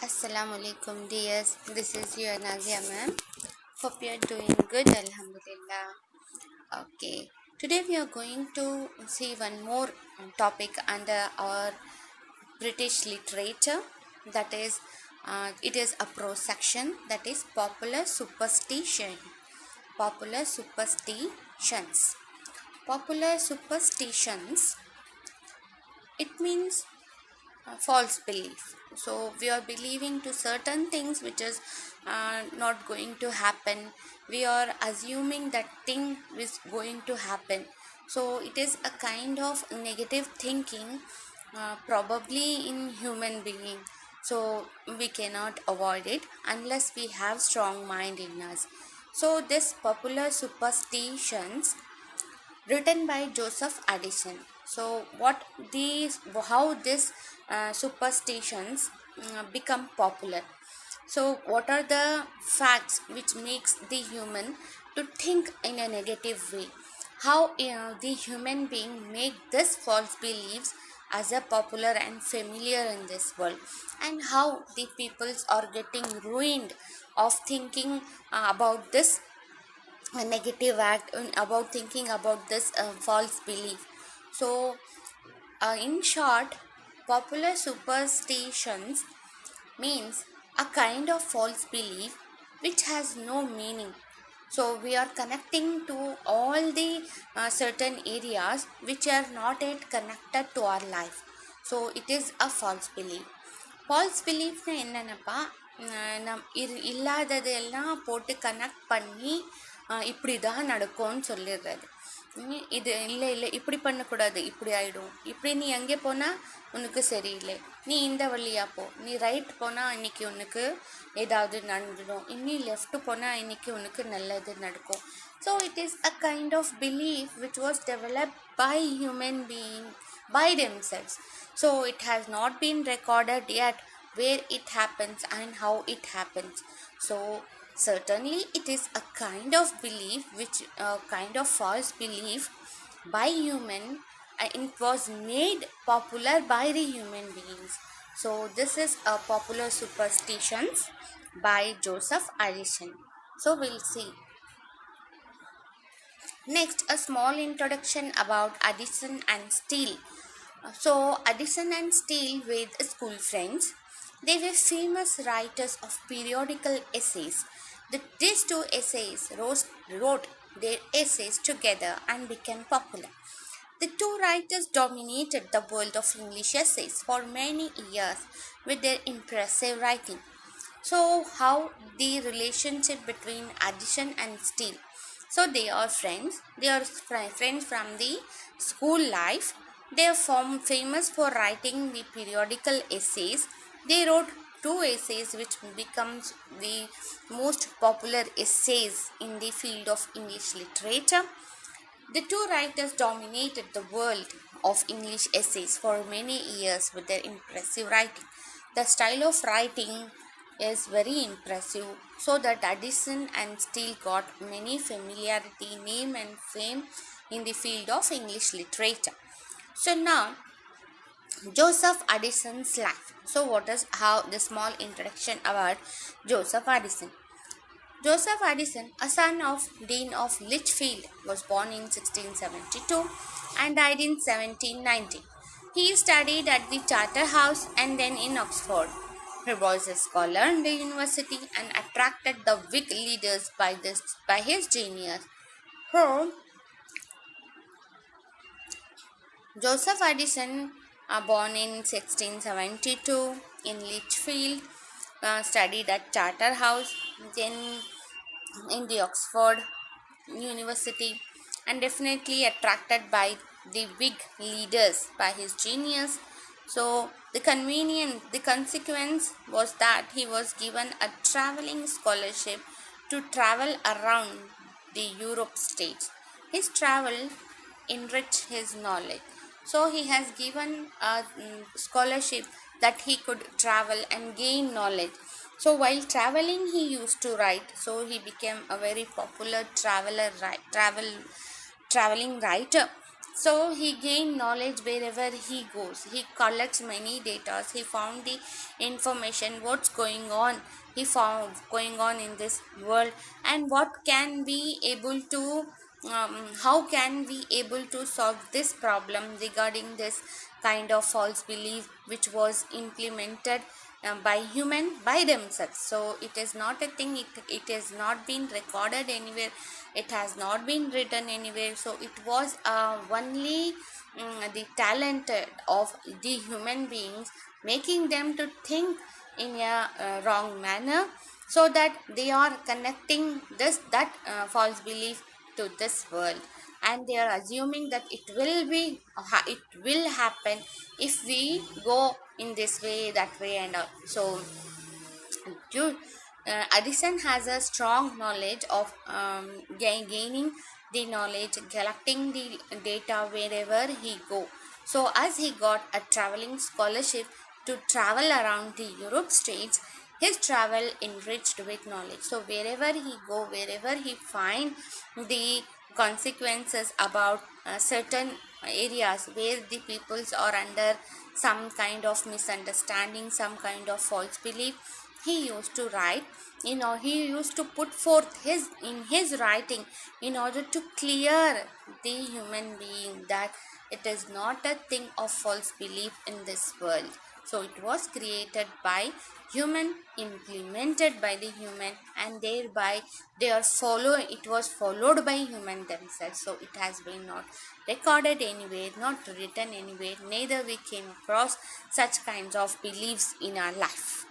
Assalamu alaikum dears. This is your Nazia ma'am. Hope you are doing good. Alhamdulillah. Okay. Today we are going to see one more topic under our British literature. That is, it is a pro section. That is popular superstition. Popular superstitions. Popular superstitions. It means false belief. So we are believing to certain things which is not going to happen. We are assuming that thing is going to happen. So it is a kind of negative thinking, probably in human being. So we cannot avoid it unless we have strong mind in us. So this popular superstitions written by Joseph Addison. So how these superstitions become popular? So what are the facts which makes the human to think in a negative way? How the human being make this false beliefs as a popular and familiar in this world, and how the peoples are getting ruined of thinking about this a negative act about thinking about this false belief. So in short, popular superstitions means a kind of false belief which has no meaning. So we are connecting to all the certain areas which are not yet connected to our life. So it is a false belief. False பிலீஃப்னு என்னென்னப்பா, இல்லாததெல்லாம் போட்டு கனெக்ட் பண்ணி இப்படி தான் நடக்கும்னு சொல்லிடுறது. இது இல்லை இல்லை இப்படி பண்ணக்கூடாது, இப்படி ஆகிடும், இப்படி நீ எங்கே போனால் உனக்கு சரியில்லை, நீ இந்த வழியாக போ, நீ ரைட் போனால் இன்னைக்கு உனக்கு ஏதாவது நடந்துடும், இன்னி லெஃப்ட் போனால் இன்னைக்கு உனக்கு நல்லது நடக்கும். So it is a kind of belief which was developed by human being by themselves. So it has not been recorded yet where it happens and how it happens. So certainly it is a kind of belief which kind of false belief by human, it was made popular by the human beings. So this is a popular superstitions by Joseph Addison. So we'll see. Next, a small introduction about Addison and Steele. So Addison and Steele were school friends. They were famous writers of periodical essays. These two essays wrote their essays together and became popular. The two writers dominated the world of English essays for many years with their impressive writing. So how the relationship between Addison and Steele? So they are friends. They are friends from the school life. They are famous for writing the periodical essays. They wrote two essays which becomes the most popular essays in the field of English literature. The two writers dominated the world of English essays for many years with their impressive writing. The style of writing is very impressive, so that Addison and Steele got many familiarity, name and fame in the field of English literature. So now, Joseph Addison's life. So what is how the small introduction about Joseph Addison. Joseph Addison, a son of Dean of Lichfield, was born in 1672 and died in 1790. He studied at the Charterhouse and then in Oxford. He was a scholar in the university and attracted the Whig leaders by his genius. So, Joseph Addison, born in 1672 in Lichfield, studied at Charterhouse, then in the Oxford University, and definitely attracted by the Whig leaders by his genius. So the consequence was that he was given a traveling scholarship to travel around the Europe states. His travel enriched his knowledge. So he has given a scholarship that he could travel and gain knowledge. So while traveling he used to write. So he became a very popular traveling writer. So he gained knowledge wherever he goes. He collects many data. He found the information what's going on. He found going on in this world, and what can be able to how can we able to solve this problem regarding this kind of false belief which was implemented by human by themselves. So it is not a thing, it has not been recorded anywhere, it has not been written anywhere. So it was only the talent of the human beings, making them to think in a wrong manner, so that they are connecting this that false belief to this world, and they are assuming that it will happen if we go in this way, that way, and all. So Dude, Addison has a strong knowledge of gaining the knowledge, collecting the data wherever he go. So as he got a traveling scholarship to travel around the Europe states, his travel enriched with knowledge. So wherever he go, wherever he find the consequences about certain areas where the peoples are under some kind of misunderstanding, some kind of false belief, he used to write, he used to put forth his writing in order to clear the human being that it is not a thing of false belief in this world. So it was created by human, implemented by the human, and thereby it was followed by human themselves. So it has been not recorded anywhere, not written anywhere, neither we came across such kinds of beliefs in our life.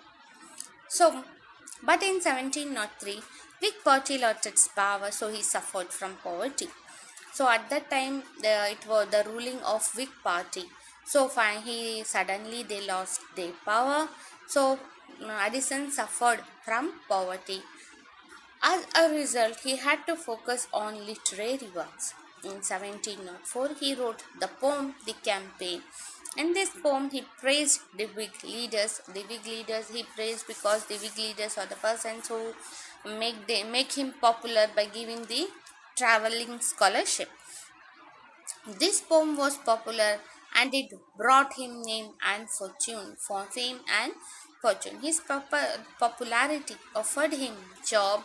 So, but in 1703, Whig party lost its power, so he suffered from poverty. So at that time, it was the ruling of Whig party. So fine, he suddenly they lost their power. So Addison suffered from poverty. As a result, he had to focus on literary works. In 1704, he wrote the poem The Campaign. In this poem, he praised the Whig leaders. The Whig leaders he praised because the Whig leaders are the persons who make him popular by giving the traveling scholarship. This poem was popular and it brought him name and fortune, for fame and fortune. His popularity offered him job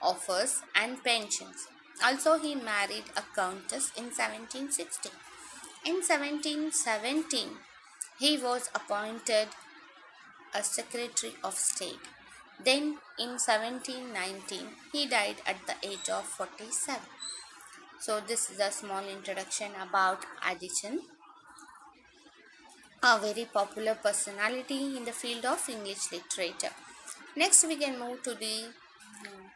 offers and pensions. Also, he married a countess in 1716. In 1717, he was appointed a Secretary of State. Then, in 1719, he died at the age of 47. So, this is a small introduction about Addison, a very popular personality in the field of English literature. Next, we can move to the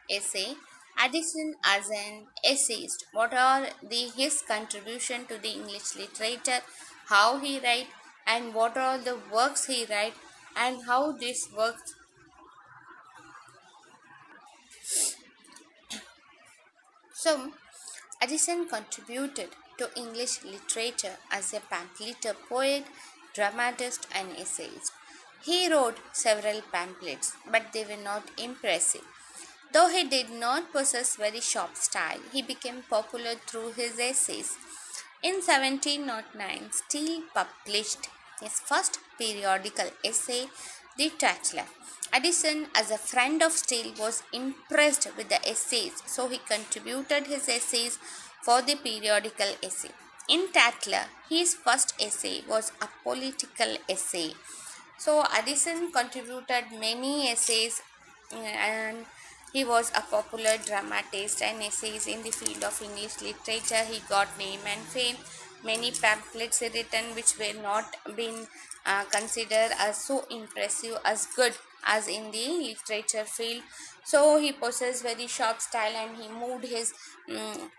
essay. Addison as an essayist. What are his contribution to the English literature? How he write, and what are the works he write, and how this works. So, Addison contributed to English literature as a pamphleteer, poet, dramatist, and essayist. He wrote several pamphlets, but they were not impressive. Though he did not possess very sharp style, he became popular through his essays. In 1709, Steele published his first periodical essay, The Tatler. Addison, as a friend of Steele, was impressed with the essays, so he contributed his essays for the periodical essay. In Tatler, his first essay was a political essay. So Addison contributed many essays, and he was a popular dramatist and essays in the field of English literature. He got name and fame. Many pamphlets written which were not been considered as so impressive as good as in the literature field. So he possessed very sharp style and he moved his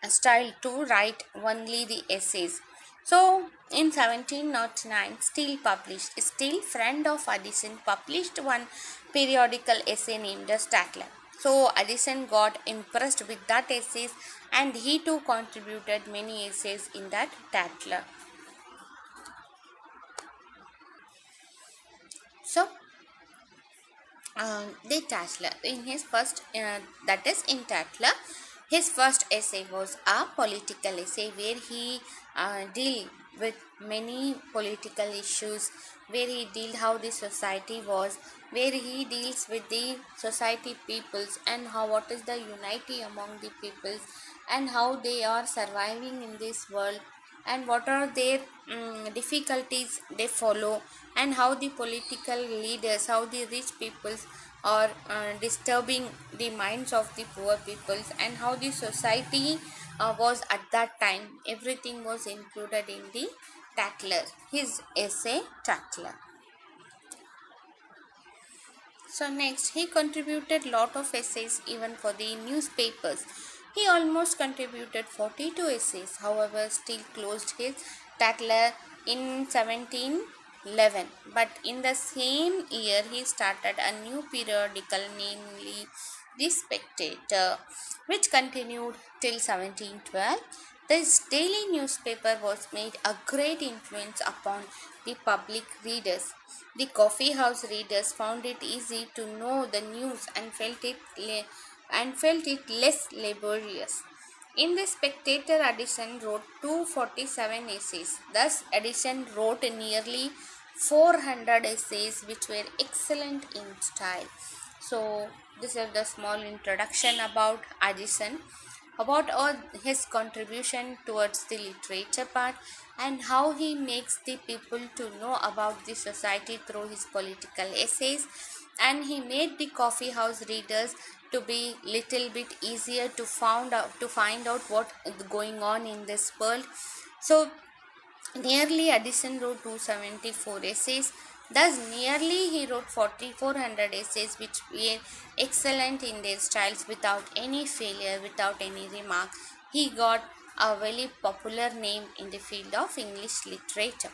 style to write only the essays. So in 1709, Steele, friend of Addison, published one periodical essay named the Statler. So Addison got impressed with that essays and he too contributed many essays in that Tatler. So the Tatler in his first that is in Tatler, his first essay was a political essay where he deal with many political issues, where he deal how the society was, where he deals with the society peoples, and how what is the unity among the peoples, and how they are surviving in this world, and what are their difficulties they follow, and how the political leaders, how the rich peoples are disturbing the minds of the poor peoples, and how the society was at that time. Everything was included in the Tatler, his essay Tatler. So next, he contributed lot of essays even for the newspapers. He almost contributed 42 essays, however, still closed his Tatler in 1711. But in the same year, he started a new periodical, namely The Spectator, which continued till 1712. This daily newspaper was made a great influence upon the public readers. The coffee house readers found it easy to know the news and felt it less laborious. In the Spectator, Addison wrote 247 essays. Thus, Addison wrote nearly 400 essays which were excellent in style. So, this is the small introduction about Addison, about all his contribution towards the literature part, and how he makes the people to know about the society through his political essays, and he made the coffee house readers to be little bit easier to find out what is going on in this world. So nearly Addison wrote 274 essays. Thus, nearly he wrote 4,400 essays which were excellent in their styles without any failure, without any remark. He got a very popular name in the field of English literature.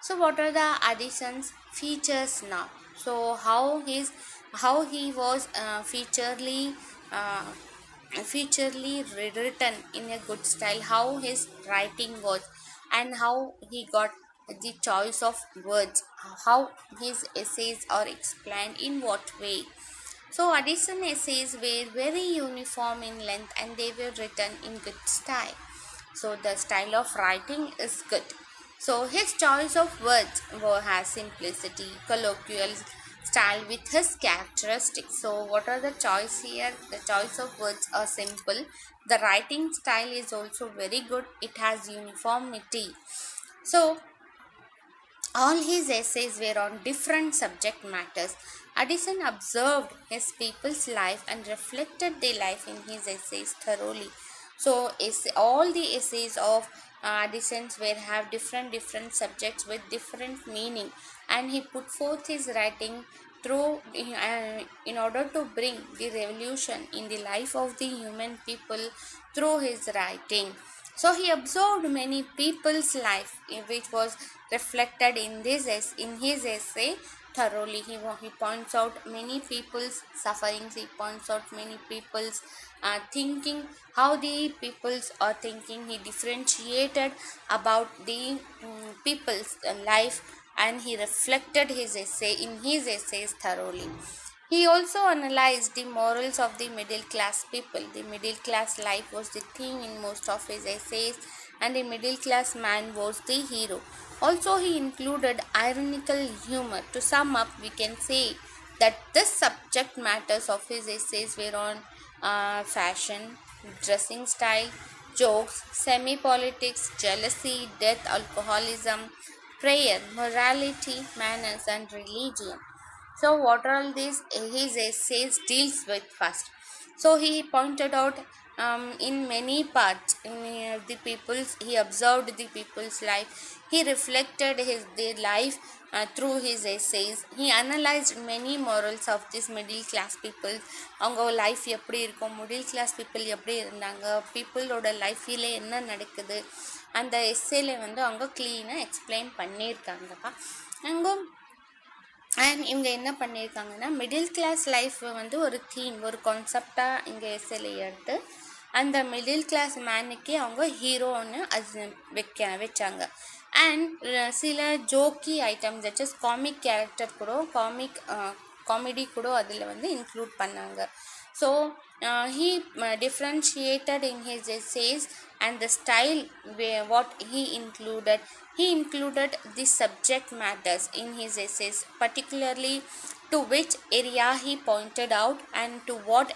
So, what are the Addison's features now? So, how he was uh, featurely written in a good style, how his writing was, and how he got the choice of words, how his essays are explained in what way. So Addison essays were very uniform in length and they were written in good style. So the style of writing is good. So his choice of words has simplicity, colloquial style with his characteristics. So what are the choice here? The choice of words are simple. The writing style is also very good. It has uniformity. So all his essays were on different subject matters. Addison observed his people's life and reflected their life in his essays thoroughly. So, all the essays of Addison's were have different subjects with different meaning, and he put forth his writing through in order to bring the revolution in the life of the human people through his writing. So he observed many people's life, which was reflected in his essay thoroughly. He points out many people's sufferings. He points out many people's thinking, how the peoples are thinking. He differentiated about the people's life, and he reflected his essays thoroughly. He also analyzed the morals of the middle class people. The middle class life was the theme in most of his essays, and the middle class man was the hero. Also, he included ironical humor. To sum up, we can say that the subject matters of his essays were on fashion, dressing style, jokes, semi politics, jealousy, death, alcoholism, prayer, morality, manners, and religion. So, what are all these his essays deals with first? So, he pointed out in many parts in the people's. He observed the people's life. He reflected their life through his essays. He analyzed many morals of this middle class people. அவங்க life எப்படி இருக்கும், middle class people எப்படி இருந்தாங்க, பீப்புளோட லைஃப்பில் என்ன நடக்குது, அந்த எஸ்ஸேல வந்து அவங்க க்ளீனாக எக்ஸ்பிளைன் பண்ணியிருக்காங்கப்பா. அங்கே அண்ட் இவங்க என்ன பண்ணியிருக்காங்கன்னா, மிடில் கிளாஸ் லைஃப் வந்து ஒரு தீம், ஒரு கான்செப்டாக இங்கே எஸ்ஸேல எடுத்து அந்த மிடில் கிளாஸ் மேனுக்கே அவங்க ஹீரோன்னு அது வச்சாங்க. அண்ட் சில ஜோக்கி ஐட்டம் காமிக் கேரக்டர் கூட காமெடி கூட அதில் வந்து இன்க்ளூட் பண்ணாங்க. So he differentiated in his essays and the style where what he included the subject matters in his essays, particularly to which area he pointed out and to what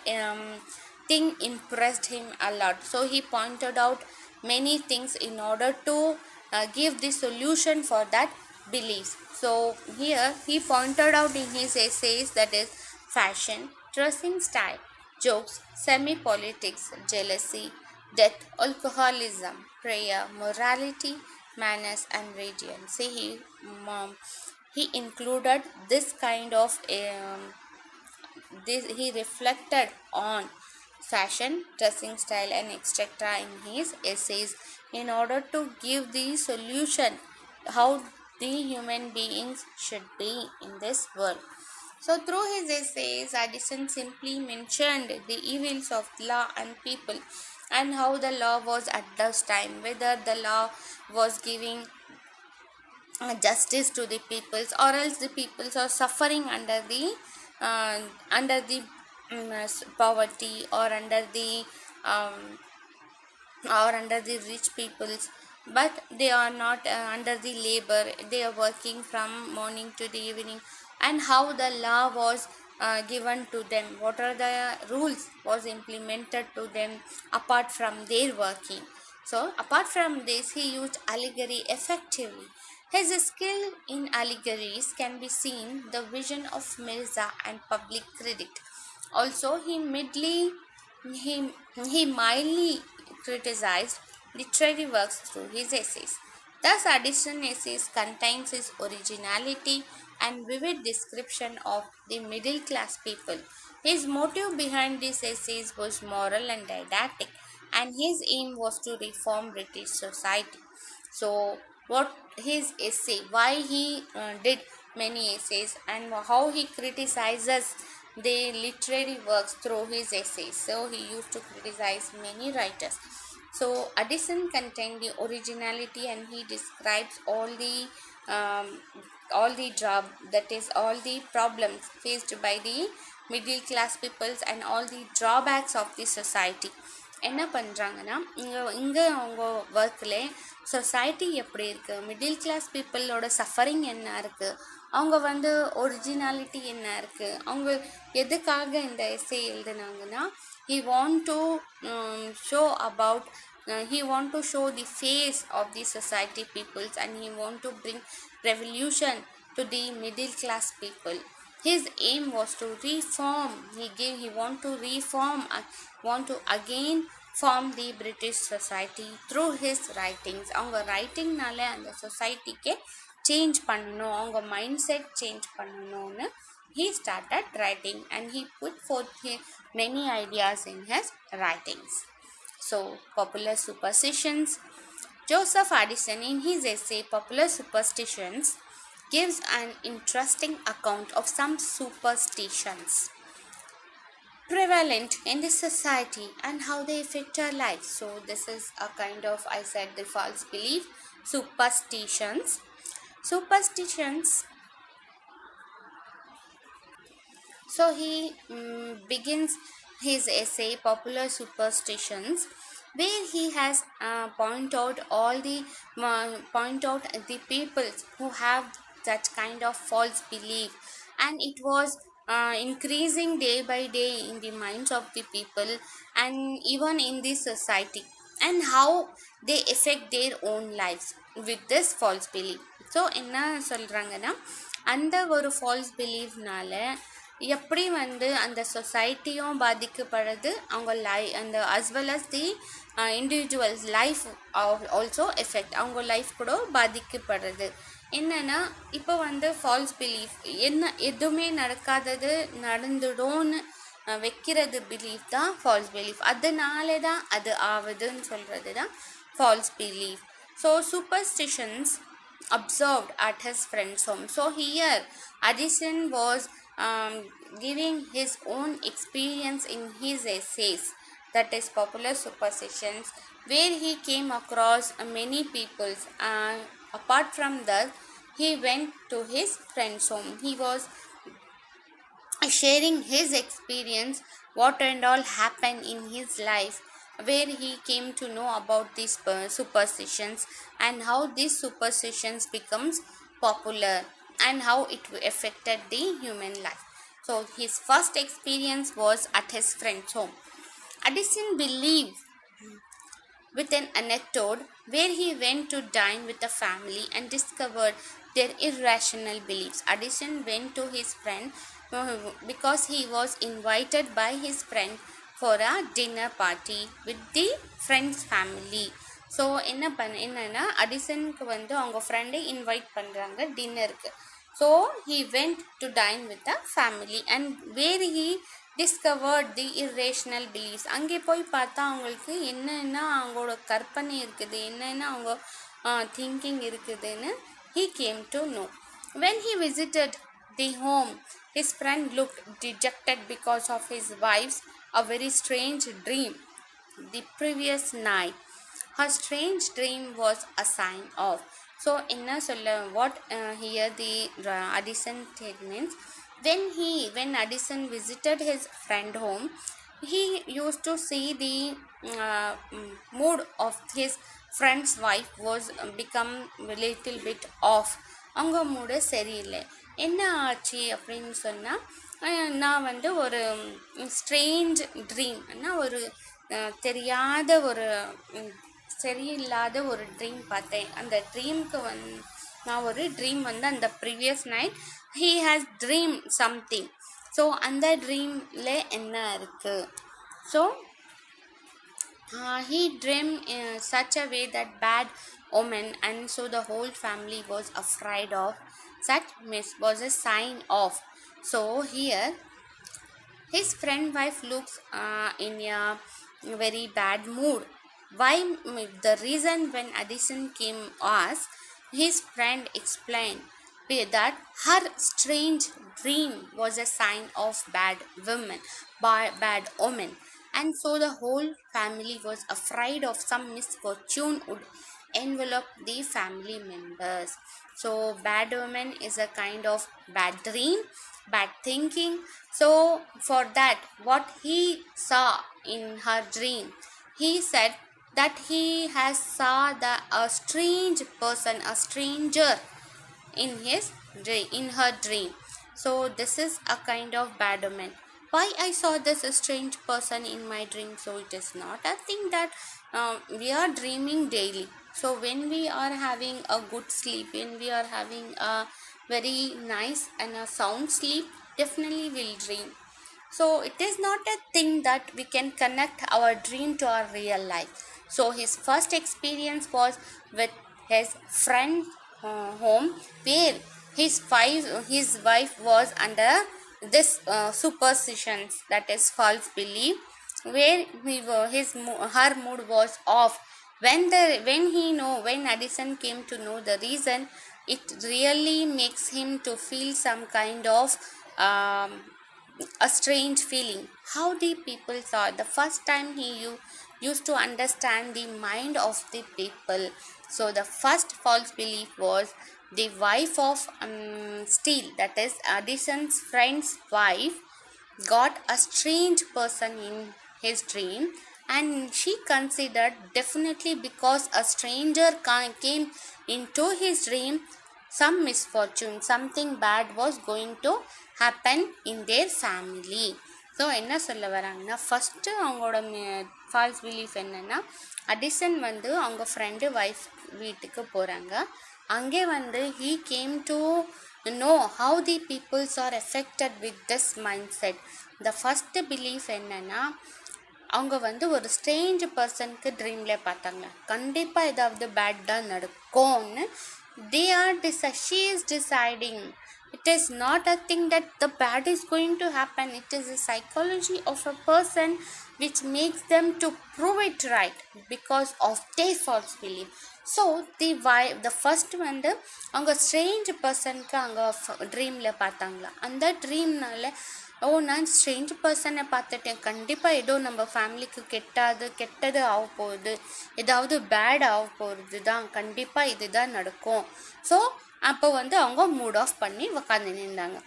thing impressed him a lot. So he pointed out many things in order to give the solution for that beliefs. So here he pointed out in his essays, that is fashion, dressing style, jokes, semi-politics, jealousy, death, alcoholism, prayer, morality, manners, and religion. See, he included this kind of this he reflected on fashion, dressing style, and etc. in his essays in order to give the solution how the human beings should be in this world. So through his essays, Addison simply mentioned the evils of law and people and how the law was at this time, whether the law was giving justice to the peoples, or else the peoples are suffering uh, under the poverty, um, or under the rich peoples, but they are not under the labor. They are working from morning to the evening, and how the law was given to them, what are the rules was implemented to them apart from their working. So apart from this, he used allegory effectively. His skill in allegories can be seen the vision of Mirza and public critic. Also, he, he mildly criticized literary works through his essays. Thus, Addison essays contains his originality and vivid description of the middle class people. His motive behind these essays was moral and didactic, and his aim was to reform British society. So, what his essay, why he did many essays, and how he criticizes the literary works through his essays. So he used to criticize many writers. So Addison contained the originality, and he describes um, all the job, that is all the problems faced by the middle class peoples and all the drawbacks of the society. என்ன பண்ணுறாங்கன்னா, இங்கே அவங்க ஒர்க்கில் society எப்படி இருக்குது, middle class பீப்புளோட suffering என்ன இருக்குது, அவங்க ஒரிஜினாலிட்டி என்ன இருக்குது, அவங்க எதுக்காக இந்த essay எழுதுனாங்கன்னா, he want to show about he want to show the face of the society peoples, and he want to bring revolution to the middle class people. His aim was to reform. He want to reform, want to again form the British society through his writings. அவங்க ரைட்டிங்னால அந்த சொசைட்டிக்கு change பண்ணணும், அவங்க mind set change பண்ணணும்னு he started writing, and he put forth many ideas in his writings. So, popular superstitions. Joseph Addison, in his essay Popular Superstitions, gives an interesting account of some superstitions prevalent in the society and how they affect our lives. So this is a kind of, I said, the false belief, superstitions. So he begins his essay Popular Superstitions, where he has point out the people who have that kind of false belief, and it was increasing day by day in the minds of the people and even in the society, and how they affect their own lives with this false belief. So என்ன சொல்கிறாங்கன்னா, அந்த ஒரு falls பிலீஃப்னால எப்படி அந்த சொசைட்டியும் பாதிக்கப்படுது, அவங்க அந்த as well as the individuals life also affect, அவங்க லைஃப் கூட பாதிக்கப்படுறது. என்னன்னா, இப்போ ஃபால்ஸ் பிலீஃப் என்ன, எதுவுமே நடக்காதது நடந்துடும்னு வைக்கிறது பிலீஃப் தான் ஃபால்ஸ் பிலீஃப். அதனால தான் அது ஆகுதுன்னு சொல்கிறது தான் false belief. So superstitions observed at his friend's home. So here Addison was giving his own experience in his essays, that is Popular Superstitions, where he came across many peoples. Apart from that, he went to his friend's home. He was sharing his experience, what and all happened in his life, where he came to know about these superstitions, and how these superstitions becomes popular, and how it affected the human life. So his first experience was at his friend's home. Addison believed with an anecdote where he went to dine with the family and discovered their irrational beliefs. Addison went to his friend because he was invited by his friend for a dinner party with the friend's family. So என்னன்னா அடிசனுக்கு வந்து அவங்க ஃப்ரெண்டை invite பண்ணுறாங்க டின்னருக்கு. So he went to dine with the family and where he discovered the irrational beliefs. அங்கே போய் பார்த்தா அவங்களுக்கு என்னென்ன அவங்களோட கற்பனை இருக்குது, என்னென்ன அவங்க thinking இருக்குதுன்னு he came to know. When he visited the home, his friend looked dejected because of his wife's a very strange dream the previous night. Her strange dream was a sign of. So என்ன சொல்ல what here the Addison statements, when Addison visited his friend home, he used to see the mood of his friend's wife was become a little bit off. அவங்க மூடு சரியில்லை. என்ன ஆச்சு அப்படின்னு சொன்னால், நான் வந்து ஒரு ஸ்ட்ரேஞ்ச் ட்ரீம், ஒரு தெரியாத ஒரு சரியில்லாத ஒரு ட்ரீம் பார்த்தேன். அந்த ட்ரீமுக்கு நான் ஒரு ட்ரீம் வந்து அந்த previous night he has dreamed something. So அந்த ட்ரீமில் என்ன இருக்குது? So he dreamed in such a way that bad omen, and so the whole family was afraid of. Such miss was a sign of. So here his friend wife looks in a very bad mood. Why? The reason when Addison came asked, his friend explained that her strange dream was a sign of bad omen, and so the whole family was afraid of some misfortune would envelop the family members. So bad omen is a kind of bad dream, bad thinking. So for that, what he saw in her dream, he said that he has saw a strange person, a stranger in her dream. So this is a kind of bad omen. Why I saw this strange person in my dream? So it is not a thing that we are dreaming daily. So when we are having a good sleep, when we are having a very nice and a sound sleep, definitely we'll dream. So it is not a thing that we can connect our dream to our real life. So his first experience was with his friend home, where his wife was under this superstitions, that is false belief, where her mood was off. When Addison came to know the reason, it really makes him to feel some kind of a strange feeling. How the people saw the first time he used to understand the mind of the people. So the first false belief was the wife of Steele, that is Addison's friend's wife, got a strange person in his dream, and she considered definitely because a stranger came into his dream, some misfortune, something bad was going to happen in their family. So என்ன சொல்ல வராங்கன்னா, first அவங்களோட falls belief என்னென்னா, addition வந்து அவங்க friend wife வீட்டுக்கு போகிறாங்க. அங்கே வந்து he came to know how the peoples are affected with this mindset. the first belief என்னென்னா, அவங்க வந்து ஒரு ஸ்ட்ரேஞ்ச் பர்சனுக்கு ட்ரீமில் பார்த்தாங்க, கண்டிப்பாக ஏதாவது பேட் தான் நடக்கும்னு. she is deciding. It is not a thing that the bad is going to happen. It is a psychology of a person which makes them to prove it right because of their false belief. So the first வந்து அவங்க strange பர்சனுக்கு அங்கே ட்ரீமில் பார்த்தாங்களா. அந்த ட்ரீம்னால நான் strange பர்சனை பார்த்துட்டேன், கண்டிப்பாக ஏதோ நம்ம ஃபேமிலிக்கு கெட்டது ஆக போகுது, ஏதாவது பேட் ஆக போகிறது தான், கண்டிப்பாக இதுதான் நடக்கும். ஸோ அப்போ வந்து அவங்க மூட் ஆஃப் பண்ணி உக்காந்து நின்றாங்க.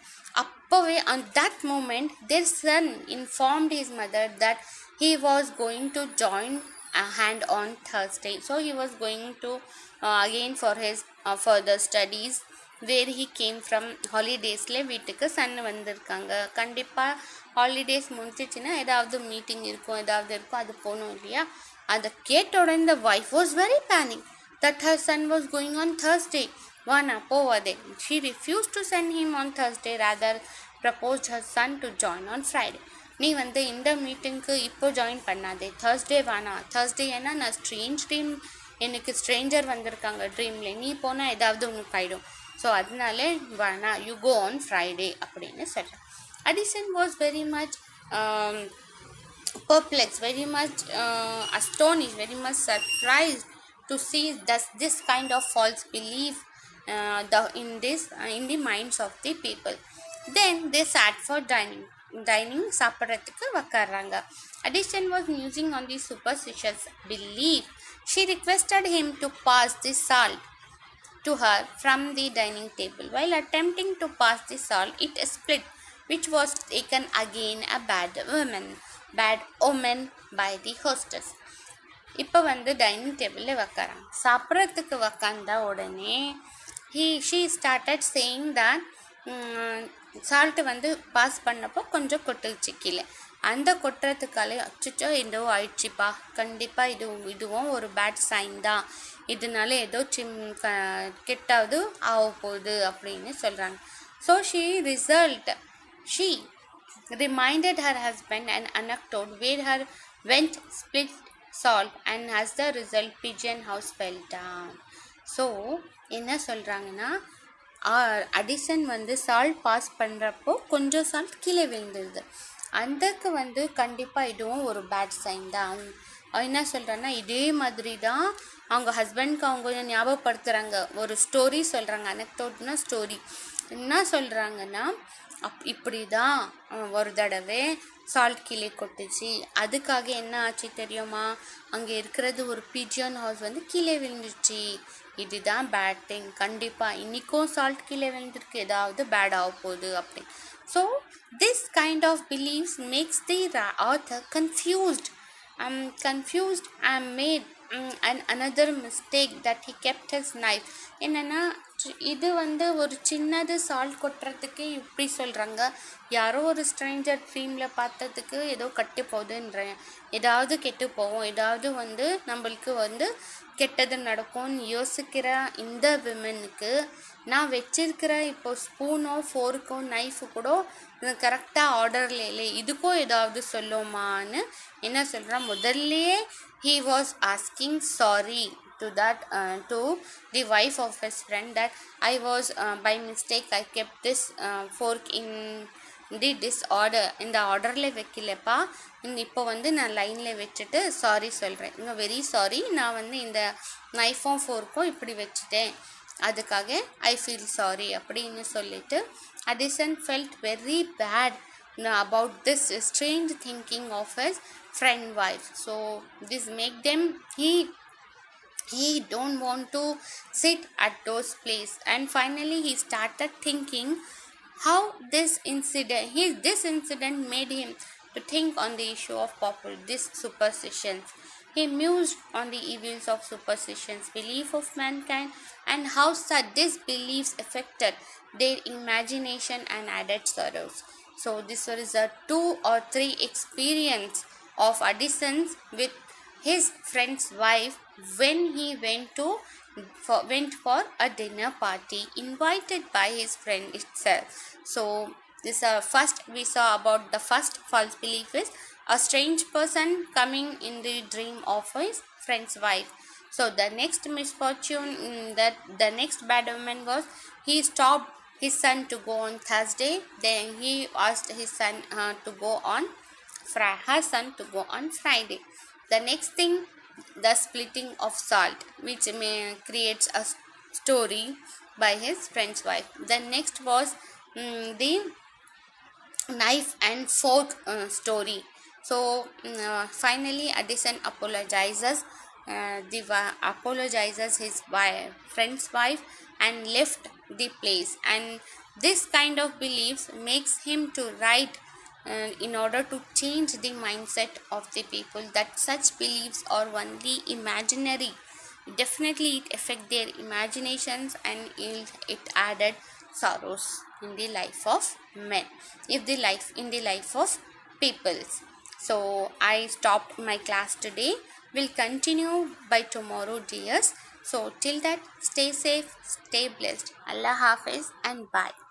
அப்போவே on that moment their son informed his mother that he was going to join a hand on Thursday. So he was going to again for his further studies where he came from holidaysல வீட்டுக்கு Sun வந்திருக்காங்க. கண்டிப்பாக holidays முடிஞ்சிச்சுன்னா ஏதாவது meeting இருக்கும், ஏதாவது இருக்கும், அது போகணும் இல்லையா? அதை கேட்ட உடனே the wife was very panic that her son was going on Thursday. வானா போவாதே. She refused to send him on Thursday, rather proposed her son to join on Friday. நீ வந்து இந்த மீட்டிங்க்கு இப்போ ஜாயின் பண்ணாதே, Thursday வானா. Thursday ஏன்னா நான் ஸ்ட்ரேஞ்ச் ட்ரீம், எனக்கு ஸ்ட்ரேஞ்சர் வந்திருக்காங்க ட்ரீமில், நீ போனால் ஏதாவது உனக்கு ஆகிடும், ஸோ அதனால வேணா, யூ கோ ஆன் ஃப்ரைடே அப்படின்னு சொல்கிறேன். Addison was very much perplexed, very much astonished, very much surprised to see this kind of false belief in the minds of the people. Then they sat for dining சாப்பிட்றதுக்கு உக்காடுறாங்க. Addison was musing on the superstitious belief. She requested him to pass the salt to her from the dining table. While attempting to pass the salt, it split, which was taken again a bad omen by the hostess. இப்போ வந்து dining டேபிளில் உக்காராங்க. சாப்பிட்றதுக்கு உக்காந்தா உடனே she started saying that salt வந்து pass பண்ணப்போ கொஞ்சம் கொட்டுச்சு கீழே. அந்த கொட்டுறதுக்காலே அச்சுச்சோ ஏதோ ஆயிடுச்சுப்பா, கண்டிப்பாக இதுவும் ஒரு பேட் சைன் தான், இதனால ஏதோ கெட்டாவது ஆக போகுது அப்படின்னு சொல்கிறாங்க. So she reminded her husband an anecdote where her went split salt and as the result pigeon house fell down. So என்ன சொல்கிறாங்கன்னா, அடிசன் வந்து சால்ட் பாஸ் பண்ணுறப்போ கொஞ்சம் சால்ட் கீழே விழுந்துருது, அதுக்கு வந்து கண்டிப்பாக இதுவும் ஒரு பேட் சைன் தான். என்ன சொல்கிறேன்னா, இதே மாதிரி தான் அவங்க ஹஸ்பண்ட்க்கு அவங்க ஞாபகப்படுத்துகிறாங்க, ஒரு ஸ்டோரி சொல்கிறாங்க. அனெக்டோட்னா ஸ்டோரி. என்ன சொல்கிறாங்கன்னா, இப்படி தான் ஒரு தடவை சால்ட் கீழே கொட்டுச்சு, அதுக்காக என்ன ஆச்சு தெரியுமா, அங்கே இருக்கிறது ஒரு பிஜியன் ஹவுஸ் வந்து கீழே விழுந்துச்சு, இதுதான் பேட் திங், கண்டிப்பாக இன்றைக்கும் சால்ட் கீழே விழுந்துருக்கு, ஏதாவது பேட் ஆக போகுது அப்படி. So this kind of believes makes the author confused and made another mistake that he kept his knife. என்னென்னா, இது வந்து ஒரு சின்னது சால்ட் கொட்டுறதுக்கு இப்படி சொல்கிறாங்க, யாரோ ஒரு ஸ்ட்ரேஞ்சர் ட்ரீமில் பார்த்ததுக்கு ஏதோ கெட்டு போகுதுன்றேன், ஏதாவது கெட்டு போவோம், ஏதாவது வந்து நம்மளுக்கு வந்து கெட்டது நடக்கும்னு யோசிக்கிற இந்த விமனுக்கு நான் வச்சிருக்கிற இப்போ ஸ்பூனோ ஃபோர்க்கோ நைஃபு கூட கரெக்டாக ஆர்டரில் இல்லை, இதுக்கும் ஏதாவது சொல்லுமான்னு என்ன சொல்கிறா. முதல்லையே he was asking sorry to the wife of his friend that I was by mistake I kept this fork in the disorder, இந்த ஆர்டரில் வைக்கலப்பா, இப்போ வந்து நான் லைனில் வச்சுட்டு சாரி சொல்கிறேன், இங்கே வெரி சாரி, நான் வந்து இந்த நைஃபும் ஃபோர்க்கும் இப்படி வச்சுட்டேன், அதுக்காக ஐ ஃபீல் சாரி அப்படின்னு சொல்லிட்டு Addison felt very bad about this strange thinking of his friend wife. So this make them he don't want to sit at those place, and finally he started thinking how this incident made him to think on the issue of this superstitions. He mused on the evils of superstitions, belief of mankind, and how such these beliefs affected their imagination and added sorrows. So this was a 2 or 3 experience of Addison's with his friend's wife when he went for a dinner party invited by his friend itself. So this first we saw about the first false belief is a strange person coming in the dream of his friend's wife. So the next misfortune, that the next bad omen was he stopped his son to go on Thursday. Then he asked his son to go on her son to go on Friday. The next thing, the splitting of salt, which creates a story by his friend's wife. The next was the knife and fork story. So finally Addison apologizes his friend's wife and left the place, and This kind of beliefs makes him to write in order to change the mindset of the people that such beliefs are only imaginary. Definitely it affect their imaginations and it added sorrows in the life of men, if the life in the life of peoples. So I stopped my class today. Will continue by tomorrow, dears. So till that, stay safe, stay blessed. Allah Hafiz and bye.